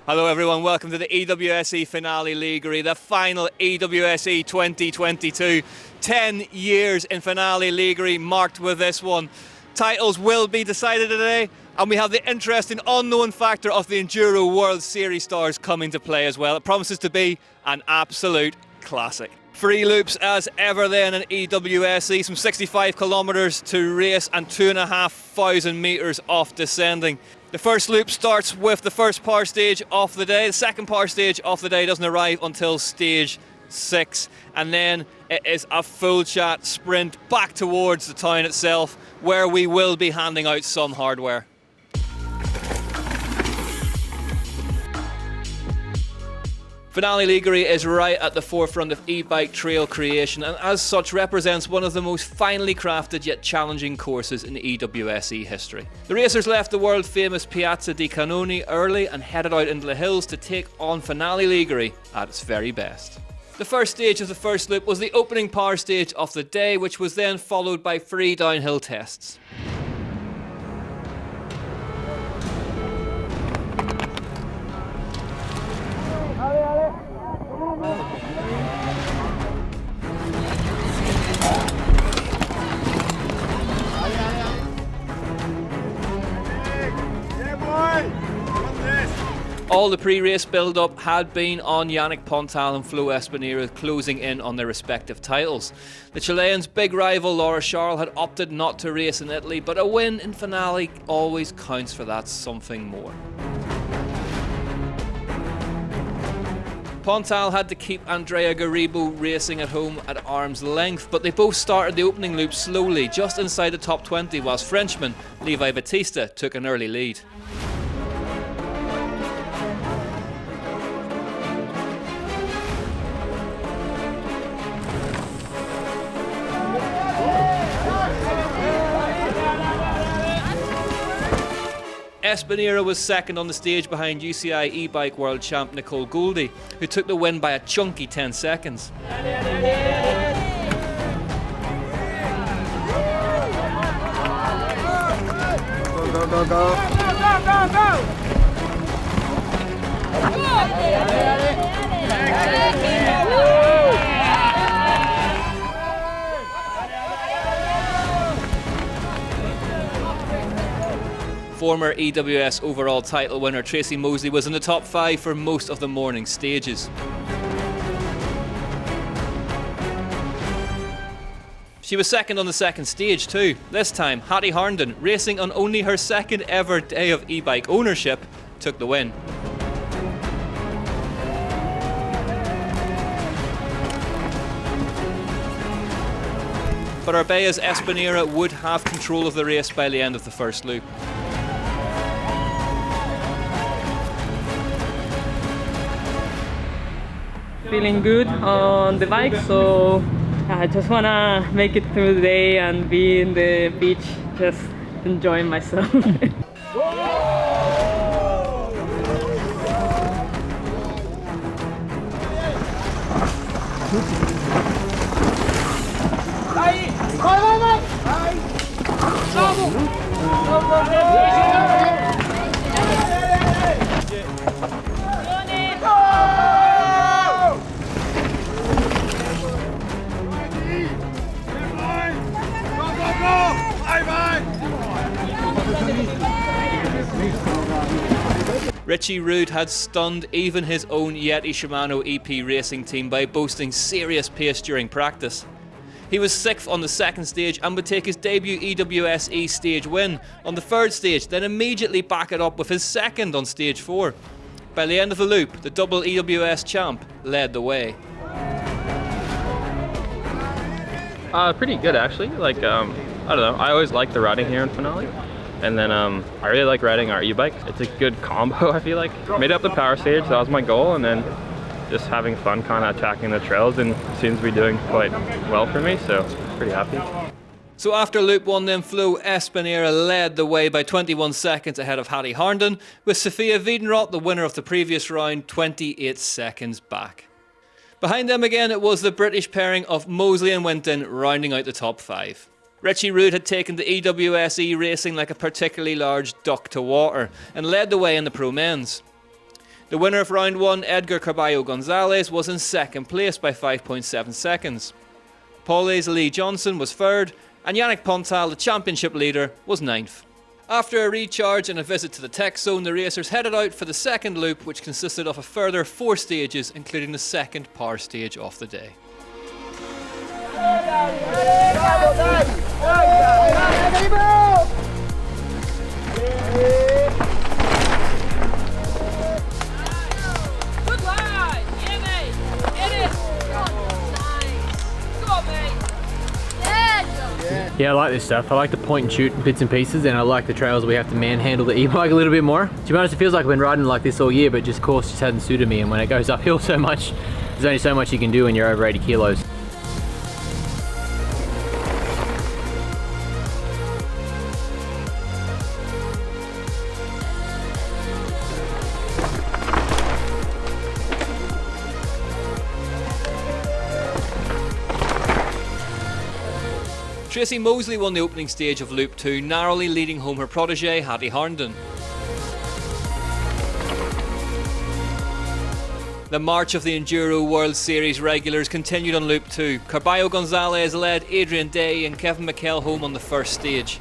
Hello everyone, welcome to the EWS-E Finale Ligure, the final EWS-E 2022. 10 years in Finale Ligure marked with this one. Titles will be decided today, and we have the interesting unknown factor of the Enduro World Series stars coming to play as well. It promises to be an absolute classic. Free loops as ever then in EWS-E, some 65 kilometres to race and 2,500 metres off descending. The first loop starts with the first power stage of the day. The second power stage of the day doesn't arrive until stage 6, and then it is a full chat sprint back towards the town itself, where we will be handing out some hardware. Finale Ligure is right at the forefront of e-bike trail creation, and as such represents one of the most finely crafted yet challenging courses in EWS-E history. The racers left the world famous Piazza di Cannoni early and headed out into the hills to take on Finale Ligure at its very best. The first stage of the first loop was the opening power stage of the day, which was then followed by 3 downhill tests. All the pre-race build-up had been on Yannick Pontal and Flo Espinera closing in on their respective titles. The Chileans' big rival Laura Charles had opted not to race in Italy, but a win in Finale always counts for that something more. Pontal had to keep Andrea Garibo racing at home at arm's length, but they both started the opening loop slowly, just inside the top 20, whilst Frenchman Levi Battista took an early lead. Espinera was second on the stage behind UCI e-bike world champ Nicole Goldie, who took the win by a chunky 10 seconds. Go, go, go, go. Former EWS overall title winner Tracy Mosley was in the top 5 for most of the morning stages. She was second on the second stage too. This time, Hattie Harnden, racing on only her second ever day of e-bike ownership, took the win. But Arbea's Espinera would have control of the race by the end of the first loop. Feeling good on the bike, so I just wanna make it through the day and be in the beach, just enjoying myself. Richie Rude had stunned even his own Yeti Shimano EP racing team by boasting serious pace during practice. He was 6th on the second stage and would take his debut EWS-E stage win on the third stage, then immediately back it up with his second on stage 4. By the end of the loop, the double EWS champ led the way. Pretty good actually. I don't know, I always like the riding here in Finale. And then I really like riding our e-bike. It's a good combo, I feel like. Made up the power stage, that was my goal, and then just having fun kind of attacking the trails, and seems to be doing quite well for me, so pretty happy. So after loop 1 then, Flo Espinera led the way by 21 seconds ahead of Hattie Harnden, with Sophia Wiedenroth, the winner of the previous round, 28 seconds back. Behind them again, it was the British pairing of Mosley and Winton rounding out the top 5. Richie Rude had taken the EWS-E racing like a particularly large duck to water and led the way in the pro men's. The winner of round 1, Edgar Carballo Gonzalez, was in second place by 5.7 seconds. Paule's Lee Johnson was third, and Yannick Pontal, the championship leader, was ninth. After a recharge and a visit to the tech zone, the racers headed out for the second loop, which consisted of a further 4 stages, including the second power stage of the day. Yeah, I like this stuff. I like the point and shoot bits and pieces, and I like the trails we have to manhandle the e-bike a little bit more. To be honest, it feels like I've been riding like this all year, but just course just hasn't suited me, and when it goes uphill so much, there's only so much you can do when you're over 80 kilos. Tracy Moseley won the opening stage of Loop 2, narrowly leading home her protégé Hattie Harnden. The march of the Enduro World Series regulars continued on Loop 2. Carballo Gonzalez led Adrian Day and Kevin McKell home on the first stage.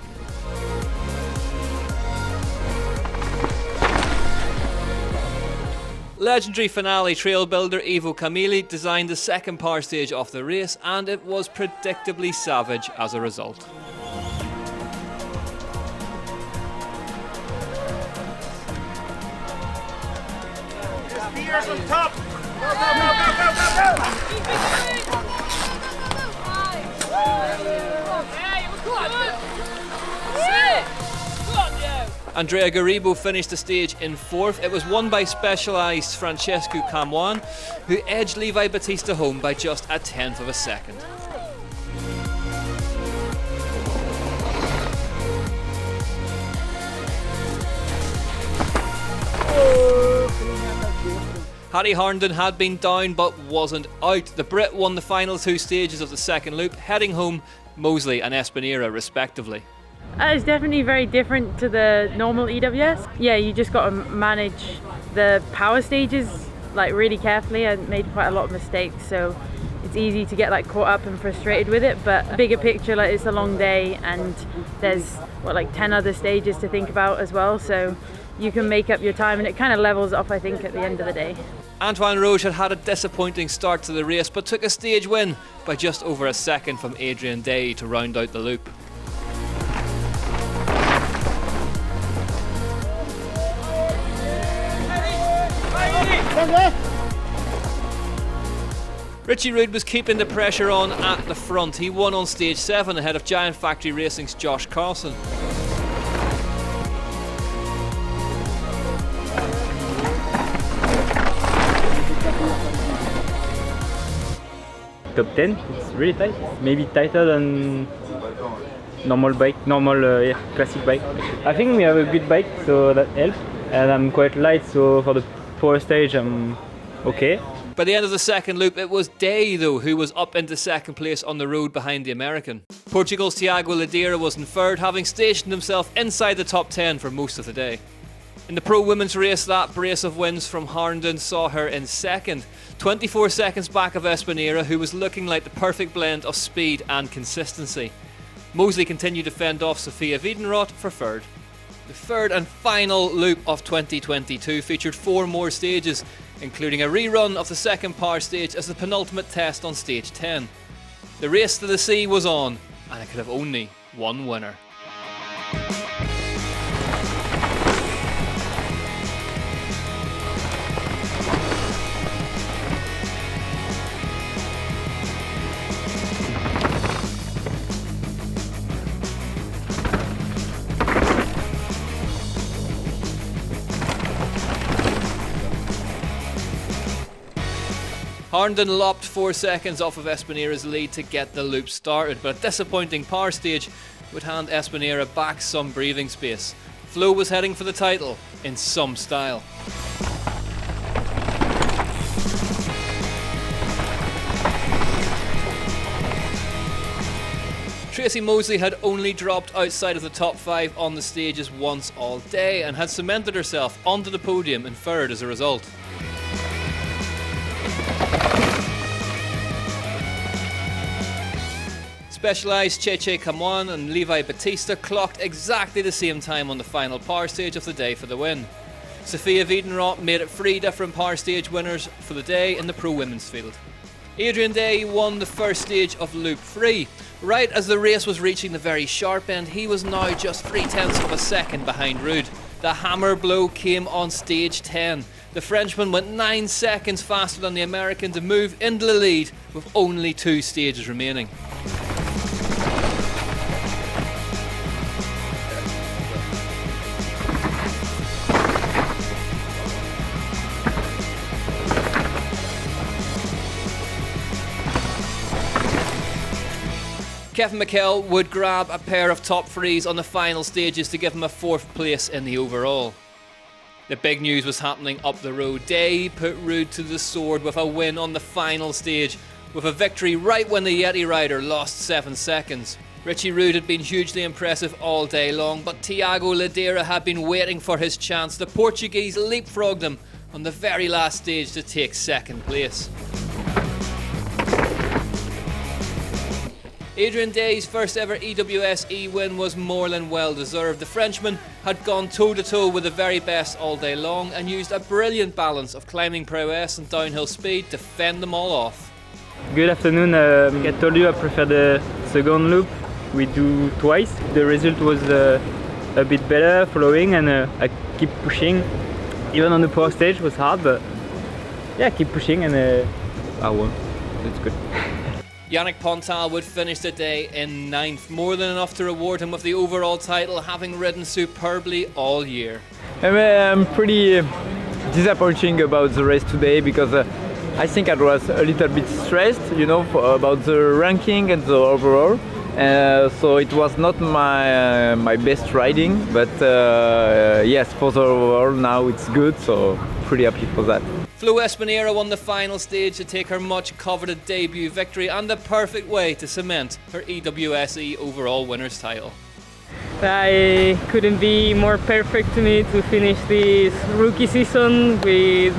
Legendary finale trail builder Ivo Camilli designed the second power stage of the race, and it was predictably savage as a result. Spears on top! Go, go, go, go, go, go, Andrea Garibo finished the stage in 4th. It was won by Specialized Francesco Camuan, who edged Levi Battista home by just a 1/10 of a second. Hattie Harnden had been down but wasn't out. The Brit won the final 2 stages of the second loop, heading home Moseley and Espinera respectively. It's definitely very different to the normal EWS. Yeah, you just got to manage the power stages like really carefully. I made quite a lot of mistakes, so it's easy to get like caught up and frustrated with it. But bigger picture, like it's a long day, and there's like 10 other stages to think about as well. So you can make up your time, and it kind of levels off, I think, at the end of the day. Antoine Roche had had a disappointing start to the race, but took a stage win by just over a second from Adrian Day to round out the loop. Richie Rude was keeping the pressure on at the front. He won on stage 7 ahead of Giant Factory Racing's Josh Carlson. Top 10, it's really tight. Maybe tighter than normal bike, classic bike. I think we have a good bike, so that helps. And I'm quite light, so for the power stage I'm okay. By the end of the second loop, it was Day, though, who was up into second place on the road behind the American. Portugal's Tiago Ladeira was in third, having stationed himself inside the top 10 for most of the day. In the pro women's race, that brace of wins from Harnden saw her in second, 24 seconds back of Espinera, who was looking like the perfect blend of speed and consistency. Moseley continued to fend off Sophia Wiedenroth for third. The third and final loop of 2022 featured 4 more stages, including a rerun of the second power stage as the penultimate test on stage 10. The race to the sea was on, and it could have only one winner. Harnden lopped 4 seconds off of Espinera's lead to get the loop started, but a disappointing power stage would hand Espinera back some breathing space. Flo was heading for the title in some style. Tracy Moseley had only dropped outside of the top 5 on the stages once all day and had cemented herself onto the podium in third as a result. Specialized Cheche Camoin and Levi Batista clocked exactly the same time on the final power stage of the day for the win. Sophia Wiedenroth made it 3 different power stage winners for the day in the pro women's field. Adrian Day won the first stage of Loop 3. Right as the race was reaching the very sharp end, he was now just 0.3 of a second behind Rude. The hammer blow came on stage 10. The Frenchman went 9 seconds faster than the American to move into the lead with only 2 stages remaining. Kevin McHale would grab a pair of top 3s on the final stages to give him a 4th place in the overall. The big news was happening up the road. Day put Rude to the sword with a win on the final stage, with a victory right when the Yeti rider lost 7 seconds. Richie Rude had been hugely impressive all day long, but Tiago Ligure had been waiting for his chance. The Portuguese leapfrogged him on the very last stage to take 2nd place. Adrian Day's first ever EWS-E win was more than well deserved. The Frenchman had gone toe to toe with the very best all day long and used a brilliant balance of climbing prowess and downhill speed to fend them all off. Good afternoon. I told you I prefer the second loop. We do twice. The result was a bit better following, and I keep pushing. Even on the power stage was hard, but yeah, keep pushing, and I won. It's good. Yannick Pontal would finish the day in 9th, more than enough to reward him with the overall title, having ridden superbly all year. I'm pretty disappointing about the race today because I think I was a little bit stressed, about the ranking and the overall. So it was not my best riding, but yes, for the overall now it's good, so pretty happy for that. Flo Espinera won the final stage to take her much coveted debut victory and the perfect way to cement her EWS-E overall winner's title. I couldn't be more perfect to me to finish this rookie season with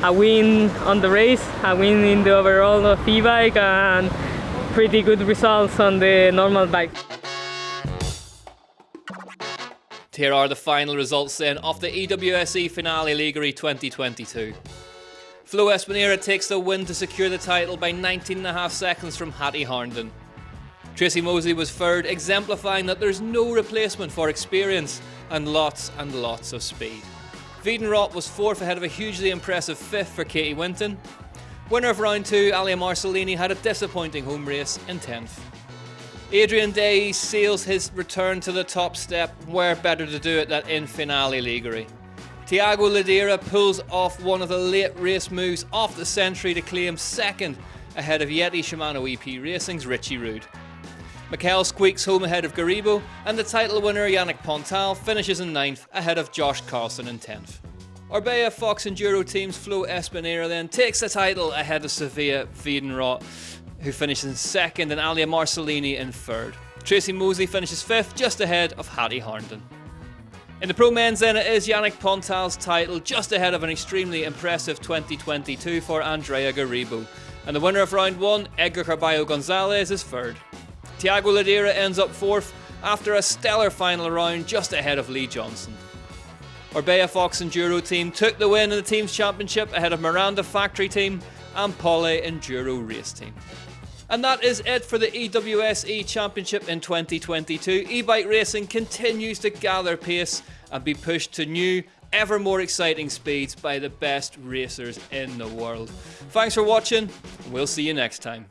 a win on the race, a win in the overall of e-bike, and pretty good results on the normal bike. Here are the final results then of the EWS-E Finale Ligure 2022. Flo Espinera takes the win to secure the title by 19.5 seconds from Hattie Harnden. Tracy Moseley was third, exemplifying that there's no replacement for experience and lots of speed. Wiedenroth was 4th ahead of a hugely impressive 5th for Katie Winton. Winner of round 2, Alia Marcellini, had a disappointing home race in 10th. Adrian Day seals his return to the top step. Where better to do it than in Finale Ligure. Tiago Ligure pulls off one of the late race moves off the century to claim 2nd ahead of Yeti Shimano EP Racing's Richie Rude. McHale squeaks home ahead of Garibo, and the title winner Yannick Pontal finishes in 9th ahead of Josh Carlson in 10th. Orbea Fox Enduro Team's Flo Espinera then takes the title ahead of Sophia Wiedenroth, who finishes in 2nd, and Alia Marcellini in 3rd. Tracy Moseley finishes 5th, just ahead of Hattie Harnden. In the pro men's then, it is Yannick Pontal's title, just ahead of an extremely impressive 2022 for Andrea Garibo. And the winner of round 1, Edgar Carballo Gonzalez, is 3rd. Tiago Ligure ends up 4th after a stellar final round, just ahead of Lee Johnson. Orbea Fox Enduro Team took the win in the team's championship ahead of Miranda Factory Team and Pole Enduro Race Team. And that is it for the EWS-E Championship in 2022. E-bike racing continues to gather pace and be pushed to new, ever more exciting speeds by the best racers in the world. Thanks for watching, and we'll see you next time.